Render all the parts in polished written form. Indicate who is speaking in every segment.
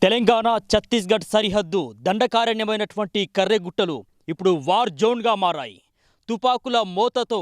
Speaker 1: తెలంగాణ ఛత్తీస్గఢ్ సరిహద్దు దండకారణ్యమైనటువంటి కర్రెగుట్టలు ఇప్పుడు వార్ జోన్గా మారాయి. తుపాకుల మోతతో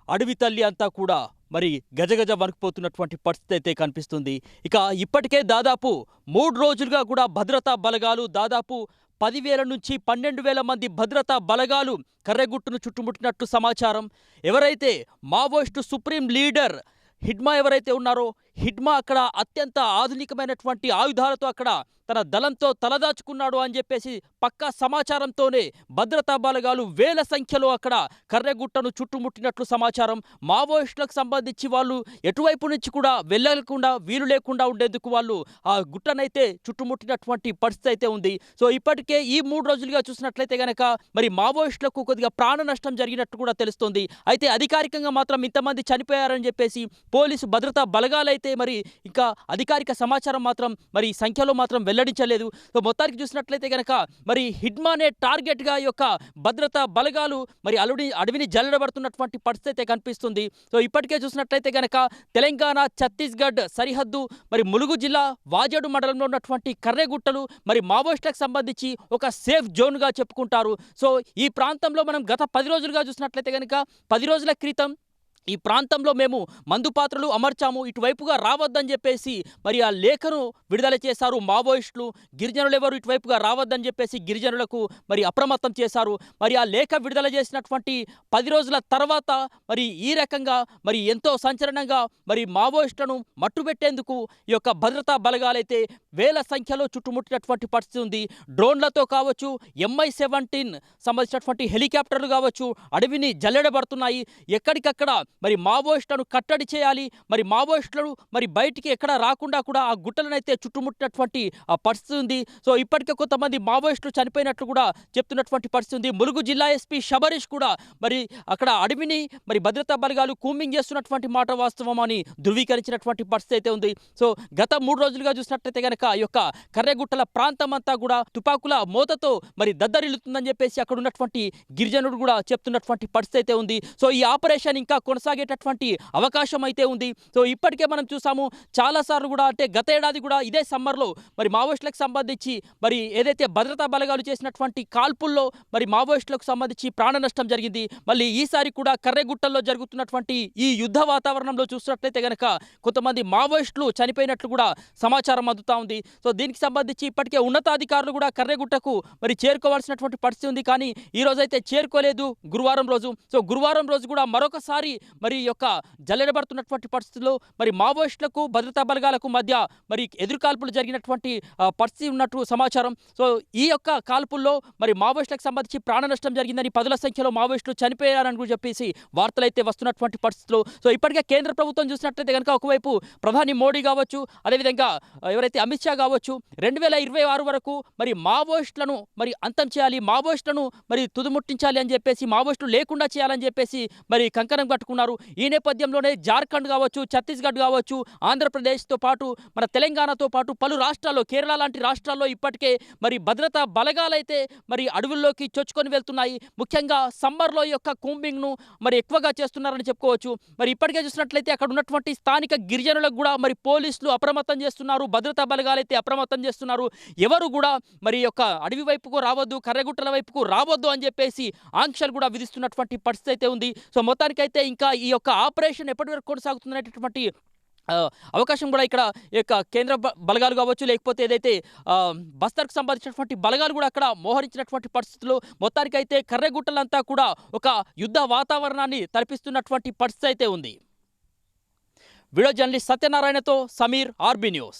Speaker 1: అడవి తల్లి అంతా కూడా మరి గజగజ వణికిపోతున్నటువంటి పరిస్థితి అయితే కనిపిస్తుంది. ఇక ఇప్పటికే దాదాపు 3 రోజులుగా కూడా భద్రతా బలగాలు దాదాపు 10,000 నుంచి 12,000 మంది భద్రతా బలగాలు కర్రెగుట్టును చుట్టుముట్టినట్టు సమాచారం. ఎవరైతే మావోయిస్టు సుప్రీం లీడర్ హిడ్మా ఎవరైతే ఉన్నారో హిడ్మా అక్కడ అత్యంత ఆధునికమైనటువంటి ఆయుధాలతో అక్కడ తన దళంతో తలదాచుకున్నాడు అని చెప్పేసి పక్కా సమాచారంతోనే భద్రతా బలగాలు వేల సంఖ్యలో అక్కడ కర్రెగుట్టను చుట్టుముట్టినట్లు సమాచారం. మావోయిస్టులకు సంబంధించి వాళ్ళు ఎటువైపు నుంచి కూడా వెళ్ళకుండా వీలు లేకుండా ఉండేందుకు వాళ్ళు ఆ గుట్టనైతే చుట్టుముట్టినటువంటి పరిస్థితి అయితే ఉంది. సో ఇప్పటికే ఈ 3 రోజులుగా చూసినట్లయితే కనుక మరి మావోయిస్టులకు కొద్దిగా ప్రాణ నష్టం జరిగినట్టు కూడా తెలుస్తుంది. అయితే అధికారికంగా మాత్రం ఇంతమంది చనిపోయారని చెప్పేసి పోలీసు భద్రతా బలగాలైతే మరి ఇంకా అధికారిక సమాచారం మాత్రం మరి సంఖ్యలో మాత్రం వెల్లడించలేదు. సో మొత్తానికి చూసినట్లయితే కనుక మరి హిడ్మానే టార్గెట్గా ఈ యొక్క భద్రతా బలగాలు మరి అడవిని జల్లెడబడుతున్నటువంటి పరిస్థితి కనిపిస్తుంది. సో ఇప్పటికే చూసినట్లయితే కనుక తెలంగాణ ఛత్తీస్గఢ్ సరిహద్దు మరి ములుగు జిల్లా వాజేడు మండలంలో ఉన్నటువంటి కర్రెగుట్టలు మరి మావోయిస్టులకు సంబంధించి ఒక సేఫ్ జోన్గా చెప్పుకుంటారు. సో ఈ ప్రాంతంలో మనం గత 10 రోజులుగా చూసినట్లయితే కనుక 10 రోజుల క్రితం ఈ ప్రాంతంలో మేము మందు పాత్రలు అమర్చాము, ఇటువైపుగా రావద్దని చెప్పేసి మరి ఆ లేఖను విడుదల చేశారు మావోయిస్టులు. గిరిజనులు ఎవరు ఇటువైపుగా రావద్దని చెప్పేసి గిరిజనులకు మరి అప్రమత్తం చేశారు. మరి ఆ లేఖ విడుదల చేసినటువంటి 10 రోజుల తర్వాత మరి ఈ రకంగా మరి ఎంతో సంచలనంగా మరి మావోయిస్టులను మట్టుబెట్టేందుకు ఈ యొక్క భద్రతా బలగాలైతే వేల సంఖ్యలో చుట్టుముట్టినటువంటి పరిస్థితి ఉంది. డ్రోన్లతో కావచ్చు, MI-17 సంబంధించినటువంటి హెలికాప్టర్లు కావచ్చు అడవిని జల్లెడబడుతున్నాయి. ఎక్కడికక్కడ మరి మావోయిస్టులను కట్టడి చేయాలి, మరి మావోయిస్టులను మరి బయటికి ఎక్కడ రాకుండా కూడా ఆ గుట్టలనైతే చుట్టుముట్టినటువంటి ఆ పరిస్థితి ఉంది. సో ఇప్పటికే కొంతమంది మావోయిస్టులు చనిపోయినట్లు కూడా చెప్తున్నటువంటి పరిస్థితి ఉంది. ములుగు జిల్లా ఎస్పీ శబరీష్ కూడా మరి అక్కడ అడవిని మరి భద్రతా బలగాలు కూంబింగ్ చేస్తున్నటువంటి మాట వాస్తవం అని ధృవీకరించినటువంటి పరిస్థితి అయితే ఉంది. సో గత 3 రోజులుగా చూసినట్లయితే కనుక ఈ యొక్క కర్రెగుట్టల ప్రాంతం అంతా కూడా తుపాకుల మోతతో మరి దద్దరిల్లుతుందని చెప్పేసి అక్కడ ఉన్నటువంటి గిరిజనుడు కూడా చెప్తున్నటువంటి పరిస్థితి అయితే ఉంది. సో ఈ ఆపరేషన్ ఇంకా కొనసాగేటటువంటి అవకాశం అయితే ఉంది. సో ఇప్పటికే మనం చూసాము చాలాసార్లు కూడా, అంటే గత ఏడాది కూడా ఇదే సమ్మర్లో మరి మావోయిస్టులకు సంబంధించి మరి ఏదైతే భద్రతా బలగాలు చేసినటువంటి కాల్పుల్లో మరి మావోయిస్టులకు సంబంధించి ప్రాణ నష్టం జరిగింది. మళ్ళీ ఈసారి కూడా కర్రెగుట్టల్లో జరుగుతున్నటువంటి ఈ యుద్ధ వాతావరణంలో చూసినట్లయితే కనుక కొంతమంది మావోయిస్టులు చనిపోయినట్లు కూడా సమాచారం అందుతా ఉంది. సో దీనికి సంబంధించి ఇప్పటికే ఉన్నతాధికారులు కూడా కర్రెగుట్టకు మరి చేరుకోవాల్సినటువంటి పరిస్థితి ఉంది. కానీ ఈ రోజైతే చేరుకోలేదు, గురువారం రోజు. సో గురువారం రోజు కూడా మరొకసారి మరి యొక్క జల్లెడబడుతున్నటువంటి పరిస్థితుల్లో మరి మావోయిస్టులకు భద్రతా బలగాలకు మధ్య మరి ఎదురుకాల్పులు జరిగినటువంటి పరిస్థితి ఉన్నట్టు సమాచారం. సో ఈ యొక్క కాల్పుల్లో మరి మావోయిస్టులకు సంబంధించి ప్రాణ నష్టం జరిగిందని, 10ల సంఖ్యలో మావోయిస్టులు చనిపోయారని చెప్పేసి వార్తలు అయితే వస్తున్నటువంటి పరిస్థితుల్లో సో ఇప్పటికే కేంద్ర ప్రభుత్వం చూసినట్లయితే కనుక ఒకవైపు ప్రధాని మోడీ కావచ్చు, అదేవిధంగా ఎవరైతే అమిత్ షా కావచ్చు 2026 వరకు మరి మావోయిస్టులను మరి అంతం చేయాలి, మావోయిస్టులను మరి తుదుముట్టించాలి అని చెప్పేసి, మావోయిస్టులు లేకుండా చేయాలని చెప్పేసి మరి కంకణం కట్టుకున్నారు. ఈ నేపథ్యంలోనే జార్ఖండ్ కావచ్చు, ఛత్తీస్గఢ్ కావచ్చు, ఆంధ్రప్రదేశ్తో పాటు మన తెలంగాణతో పాటు పలు రాష్ట్రాల్లో, కేరళ లాంటి రాష్ట్రాల్లో ఇప్పటికే మరి భద్రతా బలగాలైతే మరి అడవుల్లోకి చొచ్చుకొని వెళ్తున్నాయి. ముఖ్యంగా సమ్మర్లో ఈ యొక్క కూంబింగ్ను మరి ఎక్కువగా చేస్తున్నారని చెప్పుకోవచ్చు. మరి ఇప్పటికే చూసినట్లయితే అక్కడ ఉన్నటువంటి స్థానిక గిరిజనులకు కూడా మరి పోలీసులు అప్రమత్తం చేస్తున్నారు, భద్రతా బలగాలైతే అప్రమత్తం చేస్తున్నారు. ఎవరు కూడా మరి యొక్క అడవి వైపుకు రావద్దు, కర్రెగుట్టల వైపుకు రావద్దు అని చెప్పేసి ఆంక్షలు కూడా విధిస్తున్నటువంటి పరిస్థితి అయితే ఉంది. సో మొత్తానికైతే ఇంకా ఈ యొక్క ఆపరేషన్ ఎప్పటి వరకు కొనసాగుతుందనేటటువంటి అవకాశం కూడా ఇక్కడ యొక్క కేంద్ర బలగాలు కావచ్చు, లేకపోతే ఏదైతే బస్తర్కు సంబంధించినటువంటి బలగాలు కూడా అక్కడ మోహరించినటువంటి పరిస్థితులు. మొత్తానికైతే కర్రెగుట్టలంతా కూడా ఒక యుద్ధ వాతావరణాన్ని తలపిస్తున్నటువంటి పరిస్థితి అయితే ఉంది. వీడియో జర్నలిస్ట్ సత్యనారాయణతో సమీర్, ఆర్బీ న్యూస్.